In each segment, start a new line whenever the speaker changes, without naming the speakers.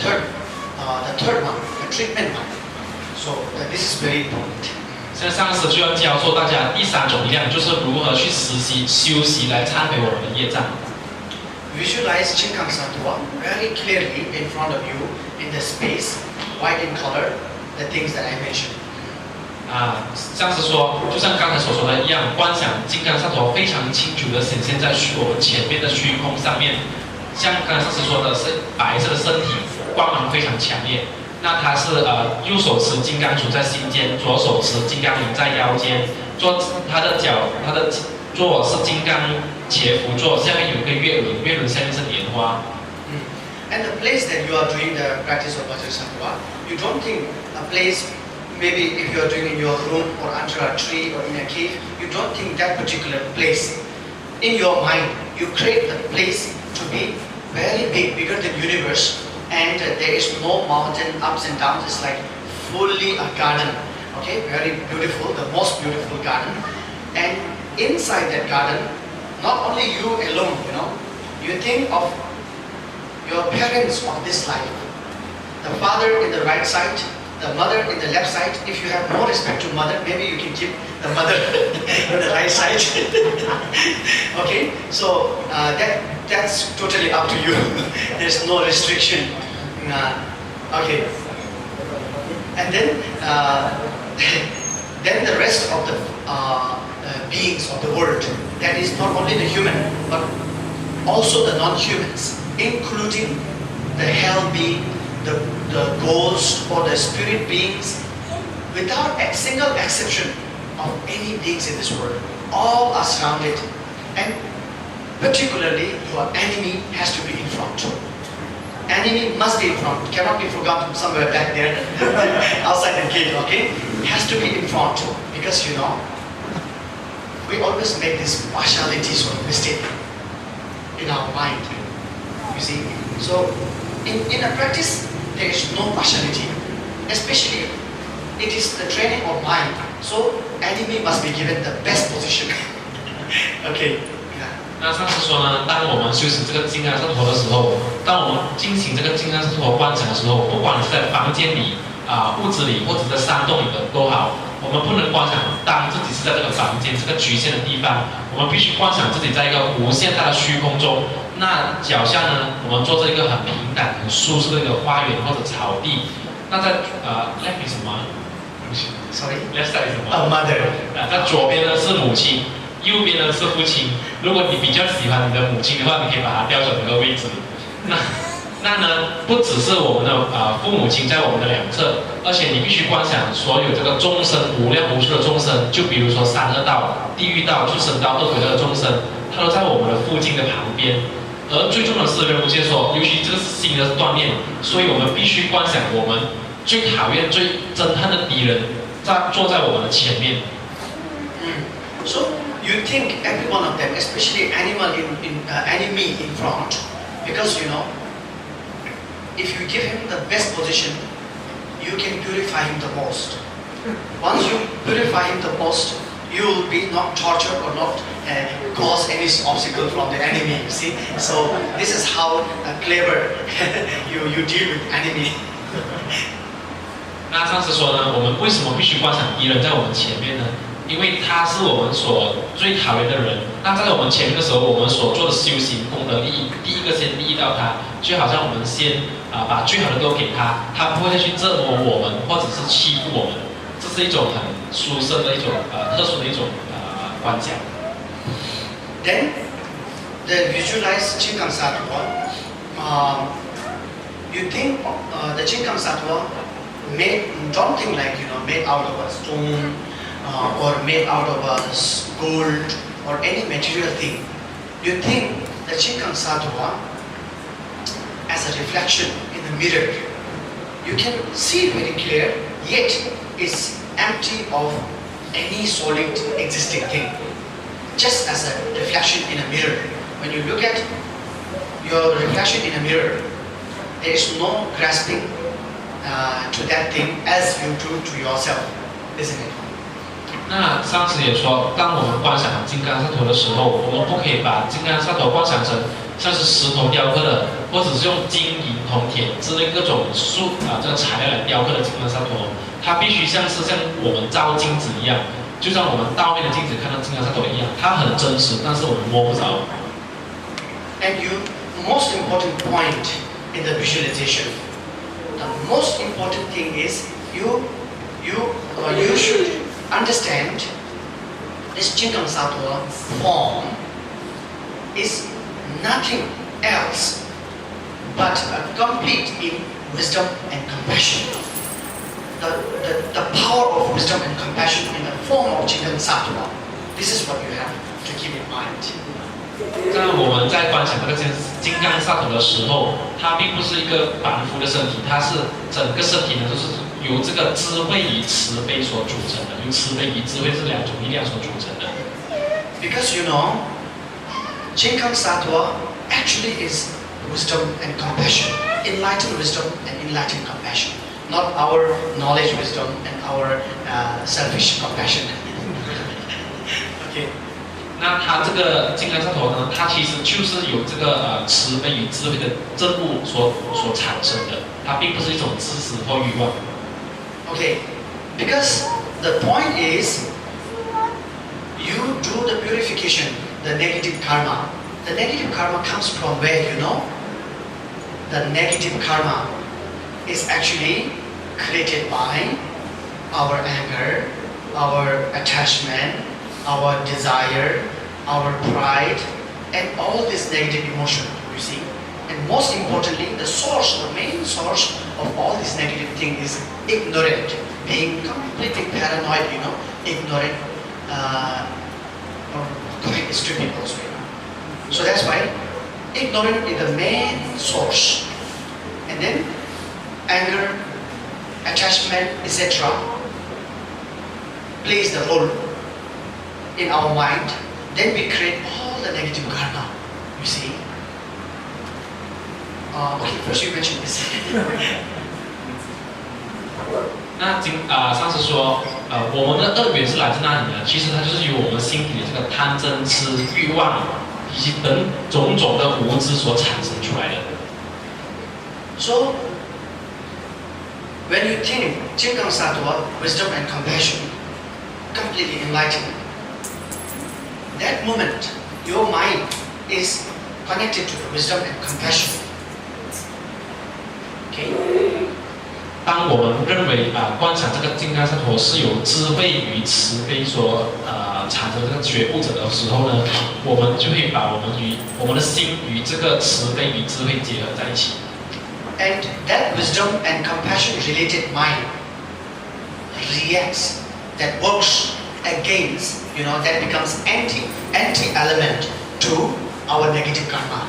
third one, the treatment one. So this is very important.
现在上师就要教授大家第三种力量，就是如何去实习修习来忏悔我们的业障。
Visualize金刚萨垛 very clearly in front of you in the space, white in color, the things that I mentioned.
上师说，就像刚才所说的一样，观想金刚萨垛非常清楚的显现在我们前面的虚空上面。像刚才上师说的是白色的身体，光芒非常强烈。那他是右手持金刚杵在心间，左手持金刚铃在腰间，他的坐是金刚茄趺坐，下面有一个月轮，月轮下面是莲花。
And the place that you are doing the practice of Bhajan Sattva, you don't think a place, maybe if you are doing in your room or under a tree or in a cave, you don't think that particular place. In your mind, you create the place to be very big, bigger than universe, and there is no mountain ups and downs. It's like fully a garden, okay, very beautiful, the most beautiful garden. And inside that garden, not only you alone, you think of your parents of this life, the father in the right side, the mother in the left side. If you have more respect to mother, maybe you can keep the mother in the right side. Okay, so that's totally up to you. There's no restriction. Okay, and then the rest of the beings of the world, that is not only the human but also the non-humans, including the hell being, the ghost or the spirit beings, without a single exception of any beings in this world, all are surrounded, and particularly your enemy has to be in front. Enemy must be in front, cannot be forgotten somewhere back there outside the gate, okay? Has to be in front, because we always make this partiality sort of mistake in our mind, you see. So in a practice, there is no partiality, especially it is the training of mind. So enemy must be given the best position. Okay.
那上次说呢，当我们修行这个金刚萨埵的时候，当我们进行这个金刚萨埵观想的时候，不管是在房间里、屋子里，或者在山洞里的都好，我们不能观想当自己是在这个房间这个局限的地方，我们必须观想自己在一个无限大的虚空中。那脚下呢，我们坐着一个很平坦、很舒适的一个花园或者草地。那在left 是什么
？Sorry.
Left side 是什么
？Mother.
在左边呢是母亲。右边呢是父亲，如果你比较喜欢你的母亲的话，你可以把它调转那个位置。那呢，不只是我们的父母亲在我们的两侧，而且你必须观想所有这个众生无量无数的众生，就比如说三恶道、地狱道、畜生道、恶鬼道的众生，它都在我们的附近的旁边。而最重要的是人无界说，尤其这个是心的锻炼，所以我们必须观想我们最讨厌、最憎恨的敌人坐在我们的前面。
So you think every one of them, especially enemy in front, because if you give him the best position, you can purify him the most. Once you purify him the most, you will be not tortured or not cause any obstacle from the enemy. You see, so this is how clever you deal with enemy.
那上次说呢，我们为什么必须观想敌人在我们前面呢？因为他是我们所最讨厌的人。那在我们前面的时候，我们所做的修行功德利益，第一个先利益到他，就好像我们先把最好的都给他，他不会再去折磨我们，或者是欺负我们。这是一种很殊胜的一种特殊的一种观想。
Then the visualize金刚萨埵. You think the金刚萨埵don't think like made out of a stone. Or made out of gold or any material thing. You think the金刚萨埵as a reflection in the mirror. You can see very clear, yet it's empty of any solid existing thing. Just as a reflection in a mirror. When you look at your reflection in a mirror, there is no grasping to that thing as you do to yourself, isn't it?
那上次也说，当我们观想金刚萨埵的时候，我们不可以把金刚萨埵观想成像是石头雕刻的，或者是用金银铜铁之类各种这个材料来雕刻的金刚萨埵，它必须像我们照镜子一样，就像我们倒面的镜子看到金刚萨埵一样，它很真实，但是我们摸不着。
And most important point in the visualization, the most important thing is you should understand this金刚萨埵 form is nothing else but a complete in wisdom and compassion. The power of wisdom and compassion in the form of金刚萨埵. This is what you have to keep in mind.
那我们在观想这个金刚萨埵的时候，它并不是一个凡夫的身体，它是整个身体呢，就是由这个智慧与慈悲所组成的，由慈悲与智慧这两种力量所组成的。
Because you know, 金刚萨埵 actually is wisdom and compassion, enlightened wisdom and enlightened compassion, not our knowledge wisdom and our selfish compassion. Okay.
那它这个金刚萨埵呢，它其实就是由这个慈悲与智慧的正悟所产生的，它并不是一种自私或欲望。
Okay, because the point is, you do the purification, the negative karma. The negative karma comes from where, you know? The negative karma is actually created by our anger, our attachment, our desire, our pride, and all this negative emotion, you see. And most importantly, the main source of all this negative thing is ignorant, being completely paranoid, you know, ignorant, or quite stupid also, you know. So that's why ignorance is the main source. And then anger, attachment, etc. plays the role in our mind. Then we create all the negative karma, you see. Okay, first you mentioned this.
那上次说，我们的恶缘是来自哪里呢？其实它就是由我们心底的这个贪嗔痴欲望以及等种种的无知所产生出来的。
So when you think 金刚萨埵, wisdom and compassion, completely enlightened, that moment your mind is connected to the wisdom and compassion. Okay.
当我们认为观想这个金刚萨埵是由智慧与慈悲所产生这个觉悟者的时候呢，我们就会把我们的心与这个慈悲与智慧结合在一起。
And that wisdom and compassion related mind reacts, that works against, you know, that becomes anti-element to our negative karma.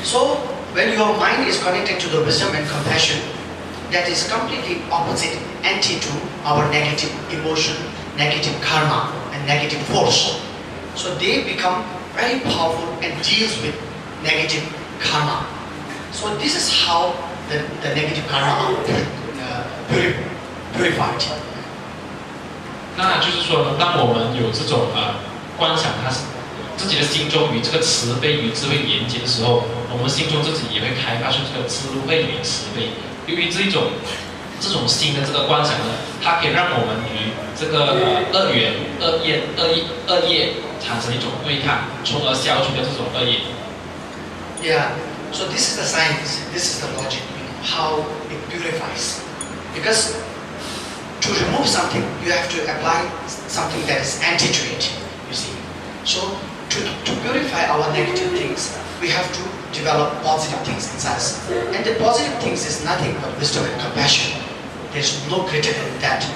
So when your mind is connected to the wisdom and compassion, that is completely opposite, anti to our negative emotion, negative karma, and negative force. So they become very powerful and deals with negative karma. So this is how the negative karma are purified.
那就是说呢，当我们有这种观想，它是自己的心中与这个慈悲与智慧连接的时候，我们心中自己也会开发出这个智慧与慈悲。由于这种新的这个观想呢，它可以让我们与这个恶缘、恶业产生一种对抗，从而消除掉这种恶业。
Yeah. So this is the science. This is the logic. How it purifies. Because to remove something, you have to apply something that is anti to it. You see. So to purify our negative things, we have to develop positive things inside us. And the positive things is nothing but wisdom and compassion. There's no greater than that.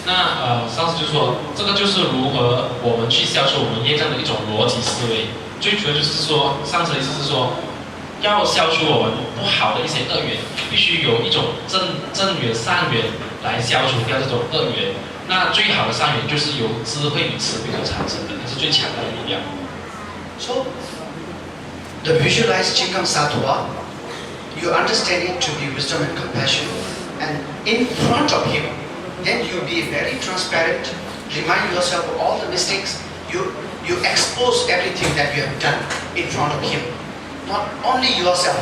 那上次就说，这个就是如何我们去消除我们业障的一种逻辑思维。最主要就是说，上次的意思是说，要消除我们不好的一些恶缘，必须有一种正缘、善缘来消除掉这种恶缘。那最好的善缘就是由智慧与慈悲所产生的，它是最强大的力量。
So the visualized金刚萨埵, you understand it to be wisdom and compassion, and in front of him, then you be very transparent, remind yourself of all the mistakes, you expose everything that you have done in front of him. Not only yourself,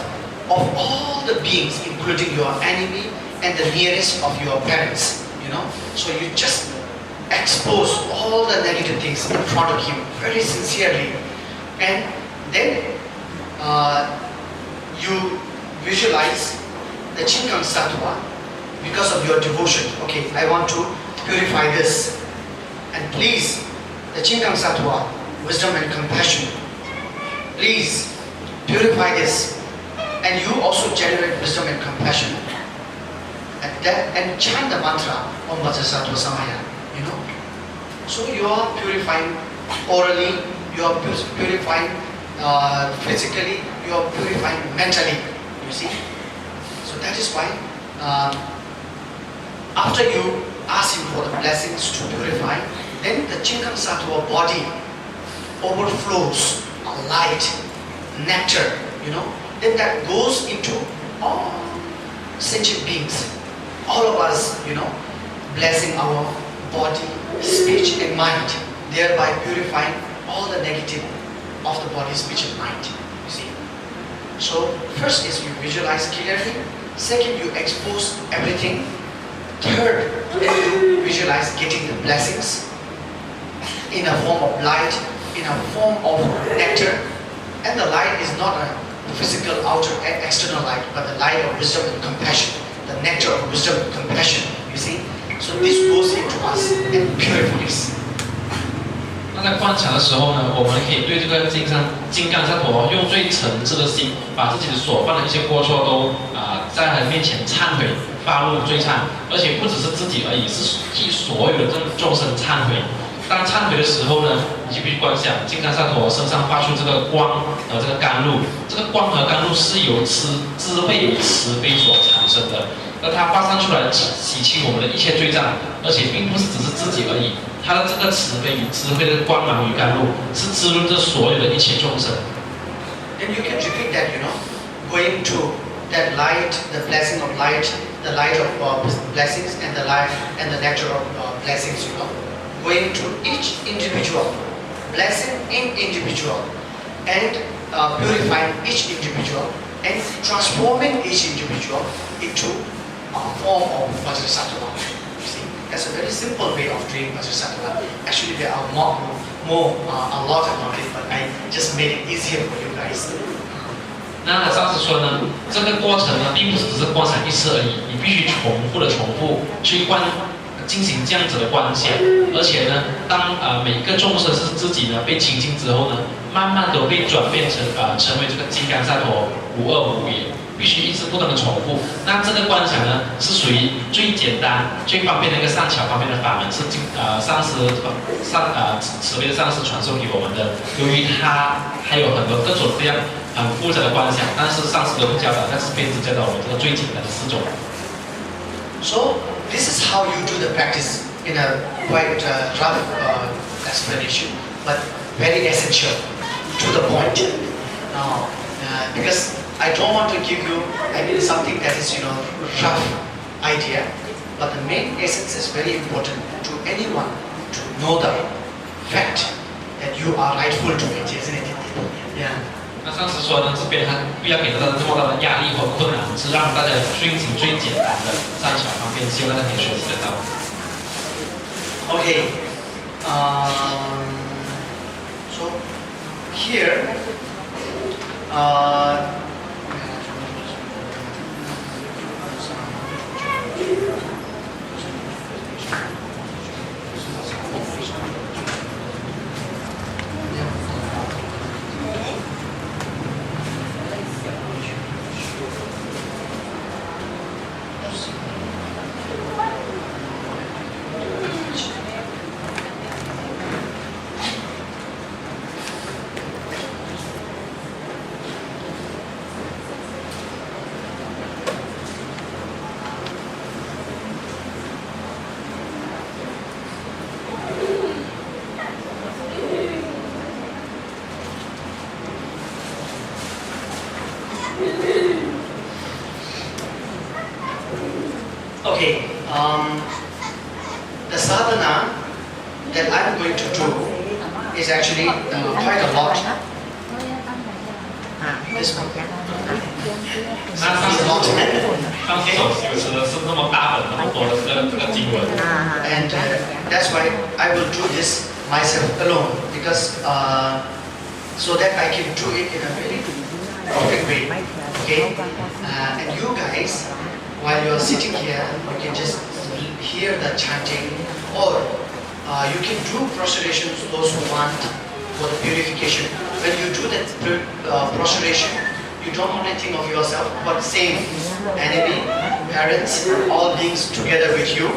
of all the beings, including your enemy and the nearest of your parents. So you just expose all the negative things in front of him very sincerely, and then you visualize the金刚萨垛because of your devotion. Okay, I want to purify this, and please, the金刚萨垛, wisdom and compassion, please purify this, and you also generate wisdom and compassion, and chant the mantra Om Vajrasattva Samaya. So you are purifying orally, you are purifying physically, you are purifying mentally. You see. So that is why after you ask him for the blessings to purify, then the金刚萨垛body overflows light, nectar, then that goes into all sentient beings, all of us, blessing our body, speech and mind, thereby purifying all the negative of the body, speech and mind, you see. So first is you visualize clearly, second you expose everything, third you visualize getting the blessings in a form of light, in a form of nectar, and the light is not a physical outer external light, but the light of wisdom and compassion, the nectar of wisdom and compassion, you see. So this goes into us and purifies.
那在观想的时候呢，我们可以对这个金刚萨垛用最诚挚的心，把自己所犯的一些过错都在他面前忏悔、发怒、追忏，而且不只是自己而已，是替所有的众生忏悔。当忏悔的时候呢，你就必须观想金刚萨垛身上发出这个光和这个甘露，这个光和甘露是由智慧与慈悲所产生的。而它发散出来洗清我们的一切罪障，而且并不是只是自己而已，它的这个慈悲与智慧的光芒与甘露是滋润着所有的一切众生。
Then you can repeat that, going to that light, the blessing of light, the light of blessings, and the light and the nectar of blessings, going to each individual, blessing in individual, and purifying each individual, and transforming each individual into a form of Vajrasattva. You see, that's a very simple way of doing Vajrasattva. Actually, there are a lot about it, but I just made it easier for you guys.
那上次说呢，这个过程呢，并不是只是观想一次而已，你必须重复去进行这样子的观想，而且呢，当每一个众生是自己呢被清净之后呢，慢慢都被转变成为这个金刚萨垛无二无别，必须一直不断的重复。那这个观想呢，是属于最简单、最方便的一个善巧方便的法门，是上师慈悲的上师传授给我们的。由于它还有很多各种各样很复杂的观想，但是上师都不教导，但是便只教导我们这个最简单的4种。
So this is how you do the practice in a quite rough explanation, but very essential, to the point. Now, because I don't want to give you something that is rough idea, but the main essence is very important to anyone to know the fact that you are rightful to it, isn't it? Yeah.
那上次说呢，这边他不要给大家这么大的压力和困难，是让大家遵循最简单的善巧方便，希望大家可以学习得到。
Okay. So here, okay, the sadhana that I'm going to do is actually quite a lot. This one.
那上次所修持的是那么大本、那么多的这个经文。
And that's why I will do this myself alone because so that I can do it in a very perfect way. Okay? And you guys, while you are sitting here, you can just hear the chanting, or you can do prostrations those who want for the purification. When you do that prostration, you don't only think of yourself, but same enemy, parents, all beings together with you,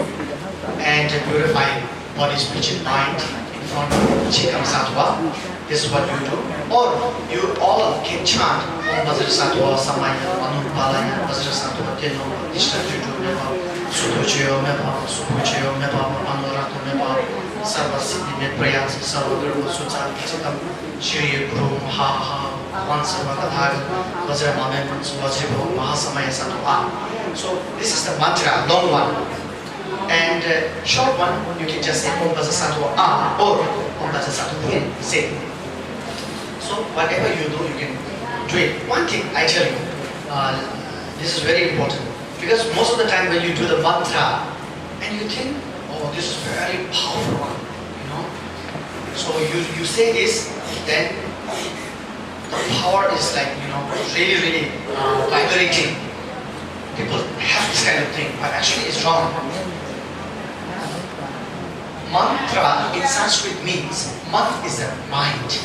and purify body, speech, and mind in front of金刚萨垛. This is what you do. Or you all can chant Om Butterworth Samaya Manupalaya Butterworth Teno Ishtajuju Meba Sudocheo Meba Sudocheo Meba Manurato Meba Sarva Siddhi Medprayat Sarva Guru Sutsa Chitam Shri Guru Maha Vansava Kathaga Vajra Mame Vajribo Mahasamaya Satwa. So this is the mantra, long one. And short one, you can just say Om Butterworth or Om Butterworth say. So whatever you do, you can do it. One thing I tell you, this is very important, because most of the time when you do the mantra, and you think, oh, this is very powerful one, you know. So you say this, then the power is like, you know, really vibrating. People have this kind of thing, but actually it's wrong. Mantra in Sanskrit means, man is the mind.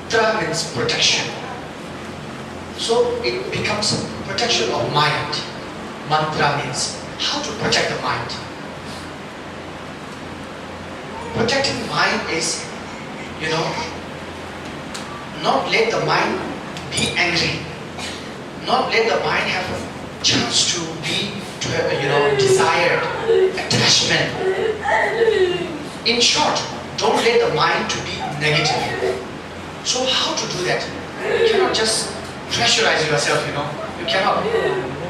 Tra means protection. So it becomes protection of mind. Mantra means how to protect the mind. Protecting mind is, you know, not let the mind be angry. Not let the mind have a chance to be, you know, desired, attachment. In short, don't let the mind to be negative. So how to do that? You cannot just pressurize yourself, you know. You cannot.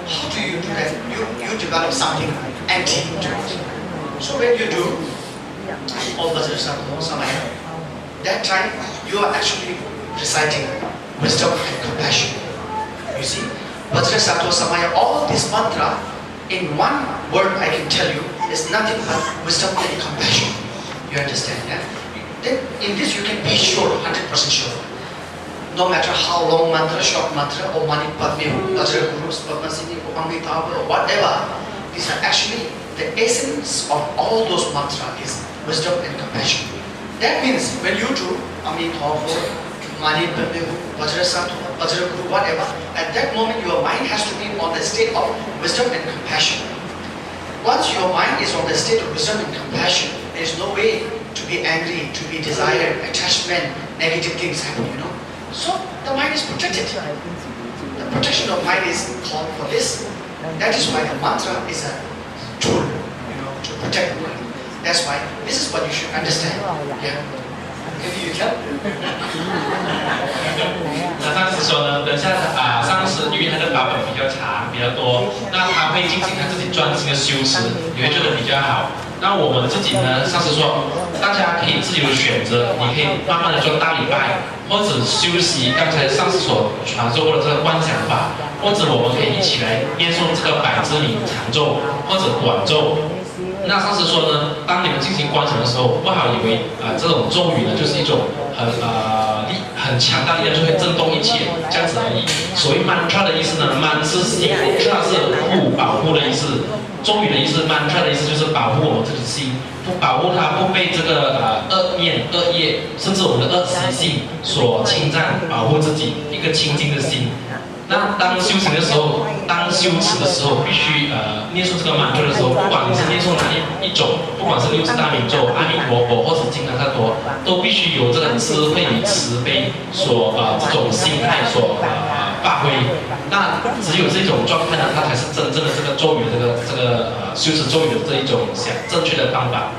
How do you do that? You develop something empty to it. So when you do all Samaya, that time you are actually reciting wisdom and compassion. You see? Butterworth Samaya, all this mantra in one word I can tell you is nothing but wisdom and compassion. You understand that? Then in this you can be sure, 100% sure. No matter how long mantra, short mantra, or Mani Padme, Vajra Gurus, Padmasini, Amrita, or whatever, these are actually the essence of all those mantras is wisdom and compassion. That means when you do Amrita, Mani Padme, Vajra Sattva, Vajra Guru, whatever, at that moment your mind has to be on the state of wisdom and compassion. Once your mind is on the state of wisdom and compassion, there is no way to be angry, to be desired, attachment, negative things happen, you know. So the mind is protected. The protection of mind is called for this. That is why the mantra is a tool, you know, to protect the mind. That's why this is what you should understand. Yeah. Maybe you can.
那上次说呢，等下上次因为他的版本比较长比较多，那他会进行他自己专心的修持，你会觉得比较好。那我们自己呢，上次说大家可以自由选择，你可以慢慢的做大礼拜，或者修习刚才上次所传授过的这个观想法，或者我们可以一起来念诵这个百字明长咒或者短咒。那上次说呢，当你们进行观想的时候，不好以为这种咒语呢就是一种很强大力量就会震动一切这样子而已。所谓 mantra 的意思呢 ，man 是心 ，tra 是保护的意思。咒语的意思 ，mantra 的意思就是保护我们自己的心，不保护它不被这个恶念、恶业，甚至我们的恶习性所侵占，保护自己一个清净的心。那当修行的时候，当修持的时候，必须念诵这个mantra的时候，不管你是念诵哪一种，不管是60大明咒、阿弥陀佛或者金刚萨埵，都必须有这个智慧与慈悲所这种心态所发挥。那只有这种状态呢，它才是真正的这个咒语的这个修持咒语的这一种正确的方法。